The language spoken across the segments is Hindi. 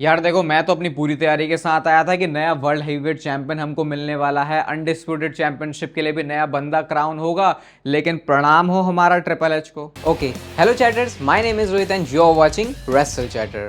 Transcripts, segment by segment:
यार देखो, मैं तो अपनी पूरी तैयारी के साथ आया था कि नया वर्ल्ड हेवीवेट चैंपियन हमको मिलने वाला है, अनडिस्प्यूटेड चैंपियनशिप के लिए भी नया बंदा क्राउन होगा। लेकिन प्रणाम हो हमारा ट्रिपल एच को। Okay, hello chatters, my name is Rohit and you are watching Wrestle Chatter.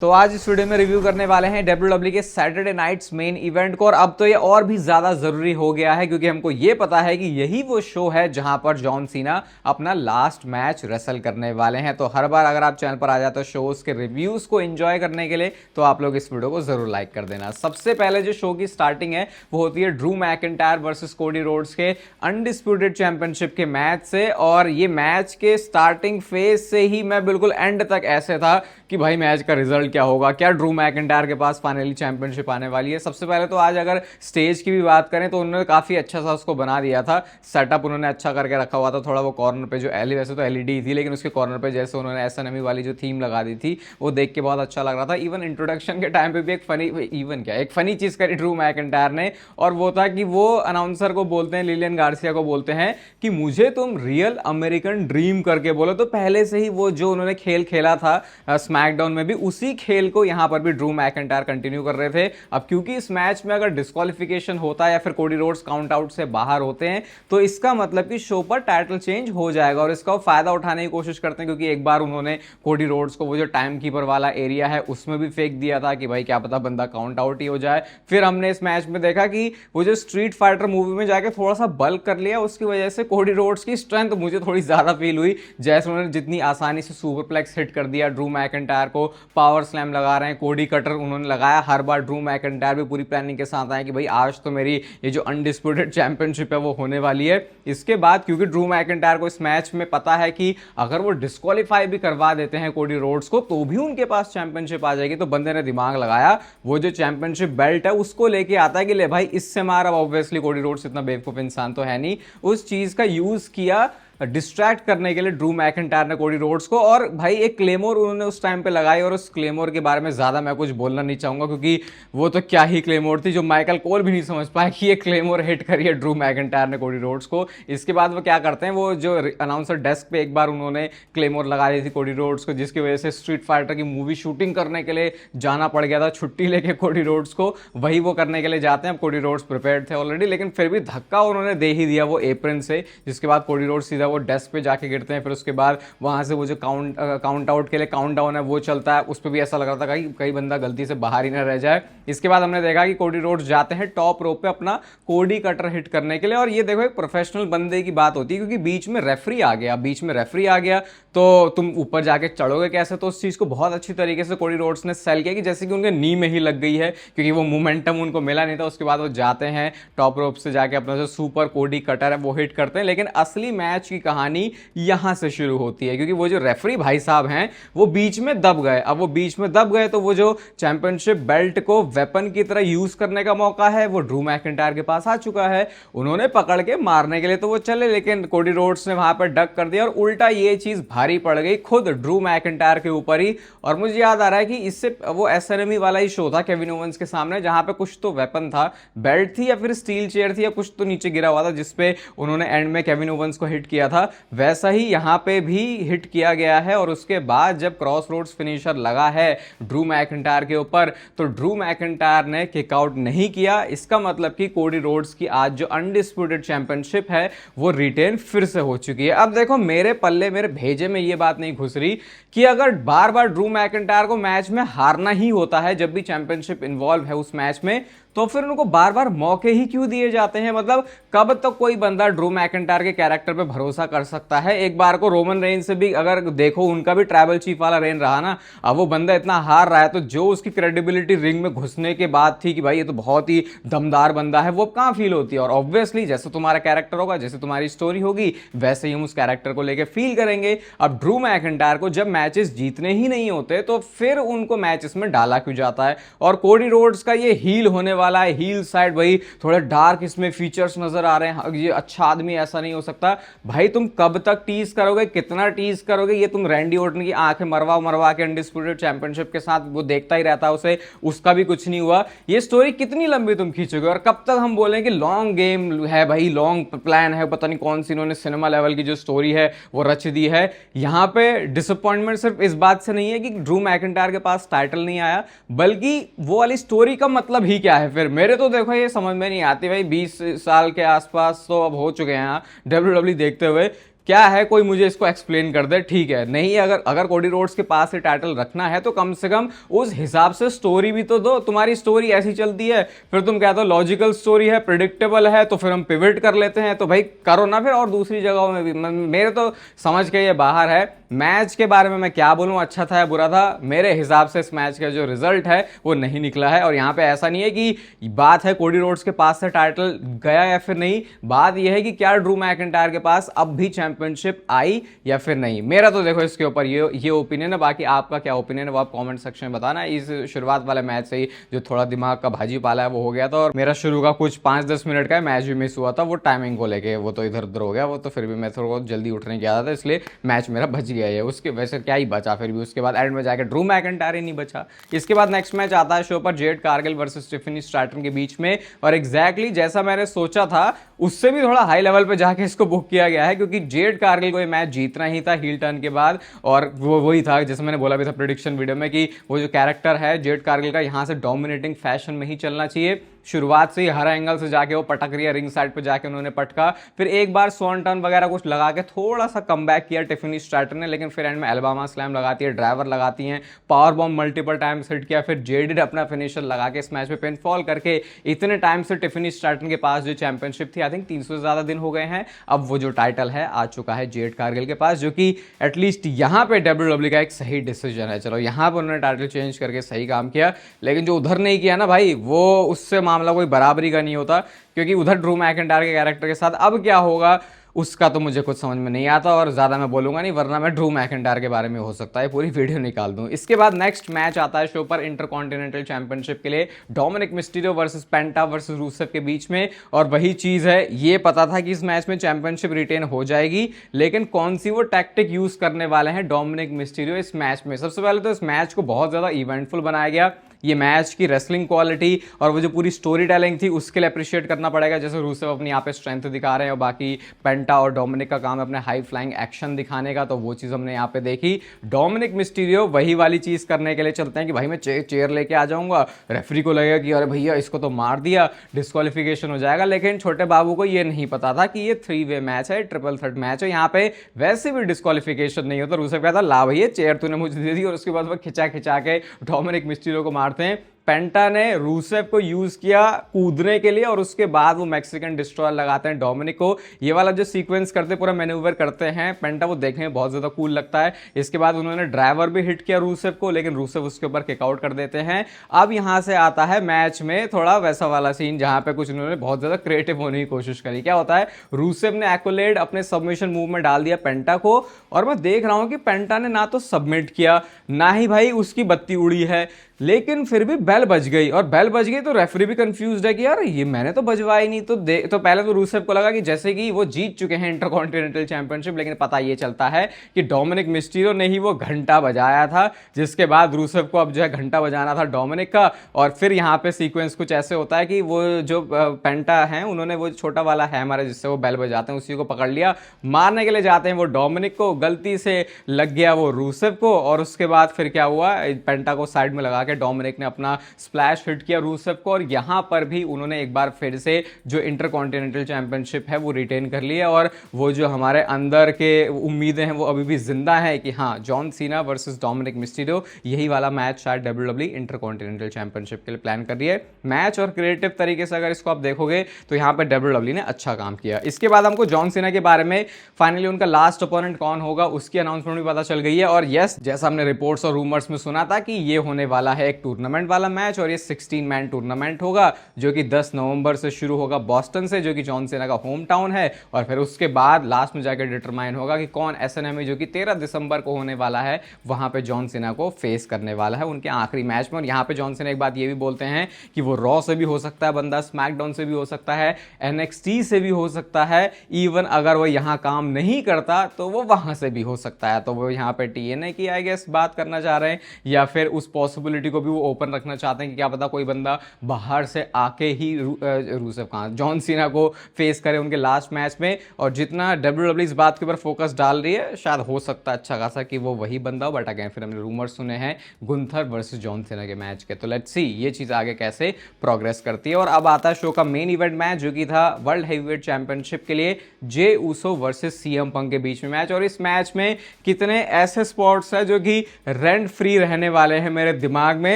तो आज इस वीडियो में रिव्यू करने वाले हैं WWE के सैटरडे नाइट्स मेन इवेंट को। और अब तो ये और भी ज्यादा जरूरी हो गया है क्योंकि हमको ये पता है कि यही वो शो है जहां पर जॉन सीना अपना लास्ट मैच रेसल करने वाले हैं। तो हर बार अगर आप चैनल पर आ जाते हो शोज के रिव्यूज को एंजॉय करने के लिए, तो आप लोग इस वीडियो को जरूर लाइक कर देना। सबसे पहले जो शो की स्टार्टिंग है वो होती है Drew McIntyre versus Cody Rhodes के अनडिस्प्यूटेड चैंपियनशिप के मैच से। और ये मैच के स्टार्टिंग फेज से ही मैं बिल्कुल एंड तक ऐसे था कि भाई मैच का रिजल्ट क्या होगा, क्या ड्रू मैकिंटायर के पास फाइनली चैंपियनशिप आने वाली है। सबसे पहले तो आज अगर स्टेज की भी बात करें तो उन्होंने काफी अच्छा सा उसको बना दिया था, सेटअप उन्होंने अच्छा करके रखा हुआ था। थोड़ा वो कॉर्नर पे जो एल वैसे तो एलईडी थी, लेकिन उसके कॉर्नर पे जैसे उन्होंने एसएनएमई वाली जो थीम लगा दी थी वो देख के बहुत अच्छा लग रहा था। इवन इंट्रोडक्शन के टाइम पे भी एक फनी चीज करी ड्रू मैकिंटायर ने, और वो था कि वो अनाउंसर को बोलते हैं, लिलियन गार्सिया को बोलते हैं कि मुझे तुम रियल अमेरिकन ड्रीम करके बोलो। तो पहले से ही वो जो उन्होंने खेल खेला था स्मैकडाउन में भी, उसी खेल को यहां पर भी ड्रू मैकिंटायर कंटिन्यू कर रहे थे। अब क्योंकि इस मैच में अगर डिस्क्वालिफिकेशन होता है या फिर कोडी रोड्स काउंट आउट से बाहर होते हैं तो इसका मतलब कि शो पर टाइटल चेंज हो जाएगा। और इसका वो फायदा उठाने की कोशिश करते हैं क्योंकि एक बार उन्होंने कोडी रोड्स को वो जो टाइम कीपर वाला एरिया है उसमें भी फेंक दिया था कि भाई क्या पता बंदा काउंट आउट ही हो जाए। फिर हमने इस मैच में देखा कि वो जो स्ट्रीट फाइटर मूवी में जाके थोड़ा सा बल्क कर लिया, उसकी वजह से कोडी रोड्स की स्ट्रेंथ मुझे थोड़ी ज्यादा फील हुई। जैसे उन्होंने जितनी आसानी से सुपरप्लेक्स हिट कर दिया ड्रू मैकिंटायर को, पावर स्लैम लगा रहे हैं, कोडी कटर उन्होंने लगाया। हर बार ड्रू मैकिंटायर भी पूरी प्लानिंग के साथ आए कि भाई आज तो मेरी ये जो अनडिस्प्यूटेड चैंपियनशिप है वो होने वाली है। इसके बाद क्योंकि ड्रू मैकिंटायर को इस मैच में पता है कि अगर वो डिस्क्वालीफाई भी करवा देते हैं कोडी रोड्स को तो भी उनके पास चैंपियनशिप आ जाएगी। तो बंदे ने दिमाग लगाया, वो जो चैंपियनशिप बेल्ट है उसको लेके आता है कि ले भाई इससे मार। अब ऑब्वियसली कोडी रोड्स इतना बेवकूफ इंसान तो है नहीं, उस चीज का यूज किया डिस्ट्रैक्ट करने के लिए ड्रू मैकिंटायर ने कोडी रोड्स को। और भाई एक क्लेमोर उन्होंने उस टाइम पे लगाई, और उस क्लेमोर के बारे में ज्यादा मैं कुछ बोलना नहीं चाहूंगा क्योंकि वो तो क्या ही क्लेमोर थी जो माइकल कोल भी नहीं समझ पाया कि ये क्लेमोर हिट करी है ड्रू मैकिंटायर ने कोडी रोड्स को। इसके बाद वो क्या करते हैं, वो जो अनाउंसर डेस्क पे एक बार उन्होंने क्लेमोर लगा दी थी कोडी रोड्स को, जिसकी वजह से स्ट्रीट फाइटर की मूवी शूटिंग करने के लिए जाना पड़ गया था छुट्टी लेके कोडी रोड्स को। वही वो करने के लिए जाते हैं। अब कोडी रोड्स प्रिपेयर्ड थे ऑलरेडी, लेकिन फिर भी धक्का उन्होंने दे ही दिया वो एप्रन से, जिसके बाद कोडी रोड्स सीधा वो डेस्क पे जाके गिरते हैं। फिर उसके बाद वहां से वो जो काउंट आउट के लिए काउंट डाउन है वो चलता है, उस पर भी ऐसा लग रहा था कि कई बंदा गलती से बाहर ही ना रह जाए। इसके बाद हमने देखा कि कोडी रोड्स जाते हैं टॉप रोप पे अपना कोडी कटर हिट करने के लिए। और ये देखो एक प्रोफेशनल बंदे की बात होती है क्योंकि बीच में रेफरी आ गया तो तुम ऊपर जाके चढ़ोगे कैसे। तो उस चीज को बहुत अच्छी तरीके से कोडी रोड्स ने सेल किया कि जैसे कि उनके नी में ही लग गई है क्योंकि वो मोमेंटम उनको मिला नहीं था। उसके बाद वो जाते हैं टॉप रोप से जाके अपना जो सुपर कोडी कटर है वो हिट करते हैं। लेकिन असली मैच की कहानी यहां से शुरू होती है क्योंकि वो जो रेफरी भाई साहब हैं वो बीच में दब गए। अब वो बीच में दब गए तो वो जो चैंपियनशिप बेल्ट को वेपन की तरह यूज करने का मौका है वो ड्रू मैकिंटायर के पास आ चुका है। उन्होंने पकड़ के मारने के लिए तो वो चले, लेकिन कोडी रोड्स ने वहां पर डक कर दिया और उल्टा ये चीज भारी पड़ गई खुद ड्रू मैकिंटायर के ऊपर ही। और मुझे याद आ रहा है कि इससे वो एसएनएमई वाला ही शो था केविन ओवेंस के सामने, जहां पे कुछ तो वेपन था, बेल्ट थी या फिर स्टील चेयर थी या कुछ तो नीचे गिरा हुआ था, जिसपे उन्होंने एंड में केविन ओवेंस को हिट किया था। वैसा ही यहां पे भी हिट किया गया है। और उसके बाद जब क्रॉस रोड्स फिनिशर लगा है ड्रू मैकिंटायर के ऊपर तो ड्रू मैकिंटायर ने किक आउट नहीं किया। इसका मतलब कि कोडी रोड्स की आज जो अनडिस्प्यूटेड चैंपियनशिप है वो रिटेन फिर से हो चुकी है। अब देखो मेरे पल्ले, मेरे भेजे में ये बात नहीं घुस रही कि अगर बार बार ड्रू मैकिंटायर को मैच में हारना ही होता है जब भी चैंपियनशिप इन्वॉल्व है उस मैच में, तो फिर उनको बार बार मौके ही क्यों दिए जाते हैं। मतलब कब तक कोई बंदा ड्रू मैकिंटायर के कैरेक्टर पे भरोसा कर सकता है। एक बार को रोमन रेन से भी अगर देखो, उनका भी ट्राइबल चीफ वाला रेन रहा ना, अब वो बंदा इतना हार रहा है तो जो उसकी क्रेडिबिलिटी रिंग में घुसने के बाद थी कि भाई ये तो बहुत ही दमदार बंदा है, वो कहां फील होती है। और ऑब्वियसली जैसे तुम्हारा कैरेक्टर होगा, जैसे तुम्हारी स्टोरी होगी, वैसे ही हम उस कैरेक्टर को लेकर फील करेंगे। अब ड्रू मैकिंटायर को जब मैचेस जीतने ही नहीं होते तो फिर उनको मैचेस में डाला क्यों जाता है। और कोडी रोड्स का ये हील होने वाला है, हील साइड वही थोड़े डार्क इसमें फीचर्स नजर आ रहे हैं, ये अच्छा आदमी ऐसा नहीं हो सकता। भाई तुम कब तक टीज करोगे, कितना टीज करोगे? ये तुम रैंडी ऑर्टन की आंखें मरवा मरवा के अनडिस्प्यूटेड चैंपियनशिप के साथ वो देखता ही रहता है उसे, उसका भी कुछ नहीं हुआ। ये स्टोरी कितनी लंबी तुम खींचोगे और कब तक हम बोलें कि लॉन्ग गेम है भाई, लॉन्ग प्लान है, पता नहीं कौन सी इन्होंने सिनेमा लेवल की जो स्टोरी है वो रच दी है। यहां पे डिसअपॉइंटमेंट सिर्फ इस बात से नहीं है कि ड्रू मैकिंटायर के पास टाइटल नहीं आया, बल्कि वो वाली स्टोरी का मतलब ही क्या है फिर? मेरे तो देखो ये समझ में नहीं आती भाई, 20 साल के आसपास तो अब हो चुके हैं WWE देखते हुए, क्या है कोई मुझे इसको एक्सप्लेन कर दे। ठीक है, नहीं अगर कोडी रोड्स के पास से टाइटल रखना है तो कम से कम उस हिसाब से स्टोरी भी तो दो। तुम्हारी स्टोरी ऐसी चलती है, फिर तुम कहते हो लॉजिकल स्टोरी है, प्रिडिक्टेबल है, तो फिर हम पिवट कर लेते हैं। तो भाई करो ना फिर और दूसरी जगहों में भी। मेरे तो समझ के ये बाहर है। मैच के बारे में मैं क्या बोलूं, अच्छा था या बुरा था, मेरे हिसाब से इस मैच का जो रिजल्ट है वो नहीं निकला है। और यहाँ पे ऐसा नहीं है कि बात है कोडी रोड्स के पास से टाइटल गया या फिर नहीं, बात यह है कि क्या ड्रू मैकिंटायर के पास अब भी चैंपियनशिप आई या फिर नहीं। मेरा तो देखो इसके ऊपर ये ओपिनियन है, बाकी आपका क्या ओपिनियन है वो आप कमेंट सेक्शन में बताना। इस शुरुआत वाले मैच से ही जो थोड़ा दिमाग का भाजी पाला है वो हो गया था, और मेरा शुरू का कुछ 5-10 मिनट का मैच भी मिस हुआ था, वो टाइमिंग को लेके वो तो इधर उधर हो गया, वो तो फिर भी मैं थोड़ा जल्दी उठने गया था, इसलिए मैच मेरा बच गया है। उसके वैसे क्या ही बचा फिर भी, उसके बाद एंड में जाकर ड्रू मैकिंटायर ही नहीं बचा। इसके बाद नेक्स्ट मैच आता है शो पर, Jade Cargill versus Tiffany Stratton के बीच में, और एग्जैक्टली जैसा मैंने सोचा था उससे भी थोड़ा हाई लेवल पे जाके इसको बुक किया गया है, क्योंकि जेड कारगिल को ये मैच जीतना ही था हील टर्न के बाद। और वो वही था जैसे मैंने बोला भी था प्रेडिक्शन वीडियो में कि वो जो कैरेक्टर है जेड कारगिल का, यहां से डोमिनेटिंग फैशन में ही चलना चाहिए। शुरुआत से ही हर एंगल से जाके वो पटक रही है, रिंग साइड पे जाके उन्होंने पटका, फिर एक बार स्वॉन टर्न वगैरह कुछ लगा के थोड़ा सा कमबैक किया टिफनी स्ट्रैटन ने, लेकिन फिर एंड में एल्बामा स्लैम लगाती है, ड्राइवर लगाती हैं, power bomb multiple times hit किया, फिर जेडेड अपना फिनिशर लगा के इस मैच में पिन फॉल करके इतने टाइम से टिफनी स्ट्रैटन के पास जो चैंपियनशिप थी, आई थिंक 300 से ज्यादा दिन हो गए हैं, अब वो जो टाइटल है आ चुका है जेड कारगिल के पास, जो कि एटलीस्ट यहाँ पे WWE का एक सही डिसीजन है। चलो यहाँ पर उन्होंने टाइटल चेंज करके सही काम किया, लेकिन जो उधर नहीं किया ना भाई, वो उससे मामला कोई बराबरी का नहीं होता, क्योंकि उधर ड्रू मैकिंटायर के कैरेक्टर के साथ अब क्या होगा उसका तो मुझे कुछ समझ में नहीं आता, और ज़्यादा मैं बोलूंगा नहीं, वरना मैं ड्रू मैकिंटायर के बारे में हो सकता है पूरी वीडियो निकाल दूं। इसके बाद नेक्स्ट मैच आता है शो पर इंटरकॉन्टिनेंटल चैंपियनशिप के लिए, डोमिनिक मिस्टीरियो वर्सेस पेंटा वर्सेस रूसेफ के बीच में। और वही चीज़ है, ये पता था कि इस मैच में चैंपियनशिप रिटेन हो जाएगी, लेकिन कौन सी वो टैक्टिक यूज़ करने वाले हैं डोमिनिक मिस्टीरियो इस मैच में। सबसे पहले तो इस मैच को बहुत ज़्यादा इवेंटफुल बनाया गया। ये मैच की रेसलिंग क्वालिटी और वो जो पूरी स्टोरी टेलिंग थी उसके लिए अप्रिशिएट करना पड़ेगा। जैसे रूसेफ अपनी यहाँ पे स्ट्रेंथ दिखा रहे हैं, और बाकी पेंटा और डोमिनिक का काम है अपने हाई फ्लाइंग एक्शन दिखाने का, तो वो चीज़ हमने यहाँ पे देखी। डोमिनिक मिस्टीरियो वही वाली चीज़ करने के लिए चलते हैं कि भाई मैं चेयर लेके आ जाऊंगा, रेफरी को लगेगा कि अरे भैया इसको तो मार दिया, डिस्क्वालिफिकेशन हो जाएगा, लेकिन छोटे बाबू को ये नहीं पता था कि ये 3 वे मैच है, ट्रिपल थ्रेट मैच है, यहाँ पे वैसे भी डिस्क्वालिफिकेशन नहीं होता। रूसेफ कहता ला भैया चेयर तूने मुझे दे दी, और उसके बाद वो खिंचा खिंचा के डोमिनिक मिस्टीरियो को मारते हैं। पेंटा ने रूसेफ को यूज किया कूदने के लिए, और उसके बाद वो मैक्सिकन डिस्ट्रॉयर लगाते हैं डोमिनिक को। ये वाला जो सीक्वेंस करते पूरा मैन्यूवर करते हैं पेंटा, वो देखने में बहुत ज्यादा कूल लगता है। इसके बाद उन्होंने ड्राइवर भी हिट किया रूसेफ को, लेकिन रूसेफ उसके ऊपर किकआउट कर देते हैं। अब यहां से आता है मैच में थोड़ा वैसा वाला सीन जहां पे कुछ उन्होंने बहुत ज्यादा क्रिएटिव होने की कोशिश करी। क्या होता है, रूसेफ ने एक्कोलेड अपने सबमिशन मूव में डाल दिया पेंटा को, और मैं देख रहा हूं कि पेंटा ने ना तो सबमिट किया, ना ही भाई उसकी बत्ती उड़ी है, लेकिन फिर भी बेल बज गई, और बेल बज गई तो रेफरी भी कंफ्यूज्ड है कि यार ये मैंने तो बजवाई नहीं। तो पहले तो रूसेफ को लगा कि जैसे कि वो जीत चुके हैं इंटरकॉन्टिनेंटल चैंपियनशिप, लेकिन पता ये चलता है कि डोमिनिक मिस्टीरियो ने ही वो घंटा बजाया था, जिसके बाद रूसेफ को अब जो है घंटा बजाना था डोमिनिक का। और फिर यहाँ पे सीक्वेंस कुछ ऐसे होता है कि वो जो पेंटा है उन्होंने वो छोटा वाला हैमर है जिससे वो बेल बजाते हैं, उसी को पकड़ लिया, मारने के लिए जाते हैं वो डोमिनिक को, गलती से लग गया वो रूसेफ को, और उसके बाद फिर क्या हुआ, पेंटा को साइड में लगा के डोमिनिक ने अपना स्प्लैश हिट किया रूसेफ को, और यहां पर भी उन्होंने एक बार फिर से जो इंटरकॉन्टिनेंटल चैंपियनशिप है वो रिटेन कर लिया। और वो जो हमारे अंदर के उम्मीदें हैं वो अभी भी जिंदा है कि हाँ, John Cena versus Dominik Mysterio, यही वाला मैच शायद WWE इंटरकॉन्टिनेंटल चैंपियनशिप के लिए प्लान कर रही है। मैच और क्रिएटिव तरीके से अगर इसको आप देखोगे तो यहाँ पर WWE ने अच्छा काम किया। इसके बाद हमको जॉन सीना के बारे में फाइनली उनका लास्ट ओपोनेंट कौन होगा उसकी अनाउंसमेंट भी पता चल गई है। और यस, जैसा हमने रिपोर्ट्स और रूमर्स में सुना था कि ये होने वाला है एक टूर्नामेंट वाला मैच और ये 16 मैन टूर्नामेंट होगा जो कि 10 नवंबर से शुरू होगा बॉस्टन से, जो कि जॉन सीना का होम टाउन है। और फिर उसके बाद लास्ट में जाकर डिटरमाइन होगा कि कौन एसएनएमई जो कि 13 दिसंबर को होने वाला है वहां पे जॉन सीना को फेस करने वाला है उनके आखिरी मैच में। और यहाँ पे जॉन सीना एक बात ये भी बोलते हैं कि वो रॉ से भी हो सकता है बंदा, स्मैकडाउन से भी हो सकता है, एनएक्सटी से भी हो सकता है, इवन अगर वो यहाँ काम नहीं करता तो वो वहां से भी हो सकता है। तो वो यहाँ पे टीएनए की आई गेस बात करना चाह रहे हैं या फिर उस पॉसिबिलिटी को भी वो ओपन रखना चाहते हैं कि क्या पता कोई बंदा बाहर से आके ही रूसेफ कहाँ जॉन सीना को फेस करे उनके लास्ट मैच में। और जितना डब्ल्यूडब्ल्यू इस बात के ऊपर फोकस डाल रही है शायद हो सकता है अच्छा खासा कि वो वही बंदा हो। बट अगेन फिर हमने रूमर सुने हैं गुंथर वर्सेस जॉन सीना के मैच के, तो लेट्स सी ये चीज आगे कैसे प्रोग्रेस करती है। और अब आता है शो का मेन इवेंट मैच जो कि था वर्ल्ड हेवीवेट चैंपियनशिप के लिए Jey Uso versus CM Punk के बीच में मैच। और इस मैच में कितने ऐसे स्पॉट्स हैं जो कि रेंट फ्री रहने वाले हैं मेरे दिमाग में,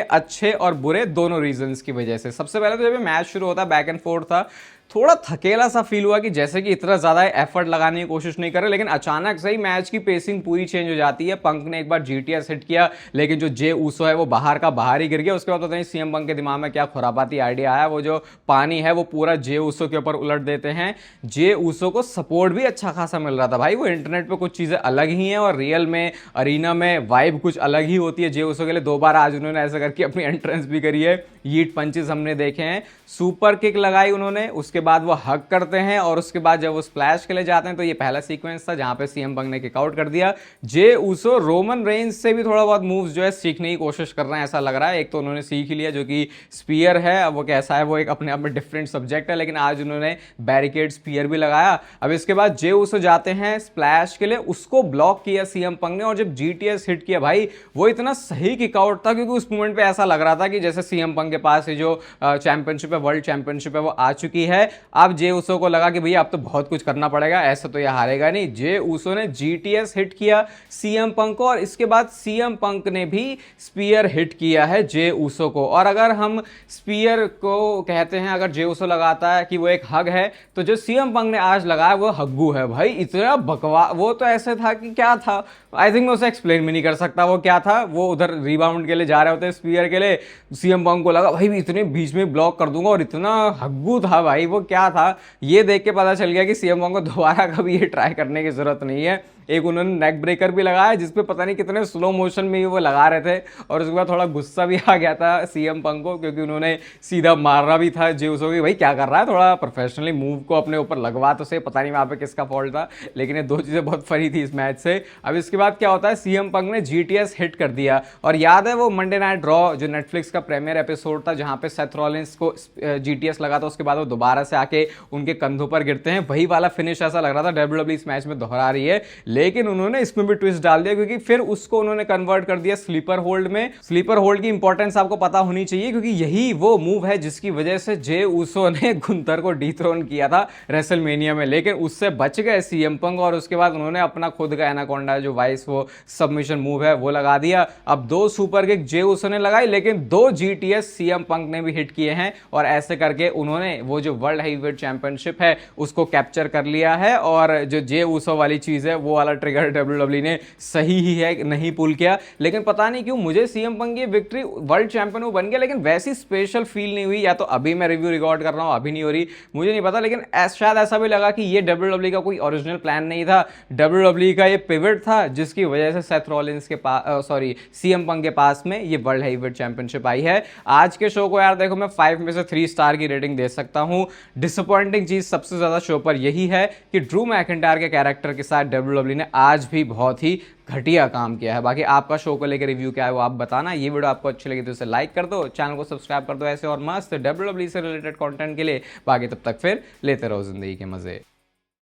अच्छे और बुरे दोनों रीजंस की वजह से। सबसे पहले तो जब मैच शुरू होता बैक एंड फोर्थ था, थोड़ा थकेला सा फील हुआ कि जैसे कि इतना ज़्यादा एफर्ट लगाने की कोशिश नहीं कर रहे, लेकिन अचानक से ही मैच की पेसिंग पूरी चेंज हो जाती है। पंक ने एक बार जीटीएस हिट किया लेकिन जो जे ऊसो है वो बाहर का बाहर ही गिर गया। उसके बाद पता नहीं सीएम पंक के दिमाग में क्या खुरापाती आइडिया आया, वो जो पानी है वो पूरा जे ऊसो के ऊपर उलट देते हैं। जे ऊसो को सपोर्ट भी अच्छा खासा मिल रहा था भाई, वो इंटरनेट पर कुछ चीज़ें अलग ही हैं और रियल में अरीना में वाइब कुछ अलग ही होती है जे ऊसो के लिए। 2 बार आज उन्होंने ऐसा करके अपनी एंट्रेंस भी करी है, यीट पंचेस हमने देखे हैं, सुपर किक लगाई उन्होंने, उसके बाद वो हक करते हैं और उसके बाद जब वो स्प्लैश के लिए जाते हैं तो ये पहला सीक्वेंस था जहां पे सीएम पंक ने किक आउट कर दिया। जे ऊसो रोमन रेंज से भी थोड़ा बहुत मूव्स जो है सीखने की कोशिश कर रहे हैं ऐसा लग रहा है। एक तो उन्होंने सीख लिया जो कि स्पीयर है, अब वो कैसा है वो एक अपने आप में डिफरेंट सब्जेक्ट है, लेकिन आज उन्होंने बैरिकेड स्पीयर भी लगाया। अब इसके बाद जे ऊसो जाते हैं स्प्लैश के लिए, उसको ब्लॉक किया सीएम पंक ने और जब जीटीएस हिट किया भाई वो इतना सही किक आउट था क्योंकि उस मोमेंट पे ऐसा लग रहा था कि जैसे सीएम पंक के पास जो चैंपियनशिप है, वर्ल्ड चैंपियनशिप है, वो आ चुकी है। अब जे ऊसो को लगा कि भैया अब तो बहुत कुछ करना पड़ेगा, ऐसा तो ये हारेगा नहीं। जे ऊसो ने जीटीएस हिट किया सीएम पंक को और इसके बाद सीएम पंक ने भी स्पीयर हिट किया है जे ऊसो को। और अगर हम स्पीयर को कहते हैं, अगर जे ऊसो लगाता है कि वो एक हग है, तो जो सीएम पंक ने आज लगाया वो हग्गू है भाई। इतना बकवास, वो तो ऐसे था कि क्या था, आई थिंक मैं उसे एक्सप्लेन भी नहीं कर सकता वो क्या था। वो उधर रिबाउंड के लिए जा रहे होते स्पीयर के लिए, सीएम पंक को लगा भाई इतने बीच में ब्लॉक कर दूंगा और इतना हग्गू था भाई, वो क्या था ये देख के पता चल गया कि सीएम पंक को दोबारा कभी ये ट्राई करने की जरूरत नहीं है। एक उन्होंने नेक ब्रेकर भी लगाया जिसपे पता नहीं कितने स्लो मोशन में ही वो लगा रहे थे और उसके बाद थोड़ा गुस्सा भी आ गया था सीएम पंक को क्योंकि उन्होंने सीधा मारना भी था जे ऊसो की, भाई क्या कर रहा है, थोड़ा प्रोफेशनली मूव को अपने ऊपर लगवा तो से, पता नहीं वहाँ पे किसका फॉल्ट था, लेकिन ये 2 चीज़ें बहुत फनी थी इस मैच से। अब इसके बाद क्या होता है, सीएम पंक ने जीटीएस हिट कर दिया और याद है वो मंडे नाइट रॉ जो नेटफ्लिक्स का प्रीमियर एपिसोड था जहाँ पे सेथ रॉलिंस को जीटीएस लगा था, उसके बाद वो दोबारा से आके उनके कंधों पर गिरते हैं, वही वाला फिनिश ऐसा लग रहा था डब्ल्यूडब्ल्यूई इस मैच में दोहरा रही है। लेकिन उन्होंने इसमें भी ट्विस्ट डाल दिया क्योंकि फिर उसको उन्होंने कन्वर्ट कर दिया स्लीपर होल्ड में। स्लीपर होल्ड की इंपॉर्टेंस आपको पता होनी चाहिए क्योंकि यही वो मूव है जिसकी वजह से जे ऊसो ने गुंथर को डीथ्रोन किया था रेसलमेनिया में, लेकिन उससे बच गए सीएम पंक और उसके बाद उन्होंने अपना खुद का एनाकोंडा जो वाइस वो सबमिशन मूव है वो लगा दिया। अब 2 सुपर किक जे ऊसो ने लगाई लेकिन 2 जीटीएस सीएम पंक ने भी हिट किए हैं और ऐसे करके उन्होंने वो जो वर्ल्ड हेवीवेट चैंपियनशिप है उसको कैप्चर कर लिया है। और जो जे ऊसो वाली चीज है वो वाला ट्रिगर डब्ल्यूडब्ल्यू ने सही ही है नहीं पुल किया, लेकिन पता नहीं क्यों मुझे सीएम पंक की विक्ट्री, वर्ल्ड चैंपियन वो बन गया लेकिन वैसी स्पेशल फील नहीं हुई, या तो अभी मैं रिव्यू रिकॉर्ड कर रहा हूं अभी नहीं हो रही मुझे नहीं पता, लेकिन शायद ऐसा भी लगा कि ये डब्ल्यूडब्ल्यू का कोई ओरिजिनल प्लान नहीं था, डब्ल्यूडब्ल्यू का ये पिवट था जिसकी वजह से सेथ रॉलिंस के पास सीएम पंक के पास में ये वर्ल्ड हेवीवेट चैंपियनशिप आई है। आज के शो को यार देखो मैं 5 में से 3 स्टार की रेटिंग दे सकता हूं। डिसअपॉइंटिंग चीज सबसे ज्यादा शो पर यही है कि ड्रू मैकिंटायर के कैरेक्टर के साथ डब्ल्यूडब्ल्यू ने आज भी बहुत ही घटिया काम किया है। बाकी आपका शो को लेकर रिव्यू क्या है वो आप बताना। ये वीडियो आपको अच्छी लगी तो इसे लाइक कर दो, चैनल को सब्सक्राइब कर दो ऐसे और मस्त डब्ल्यूडब्ल्यू से रिलेटेड कंटेंट के लिए। बाकी तब तक फिर लेते रहो जिंदगी के मजे।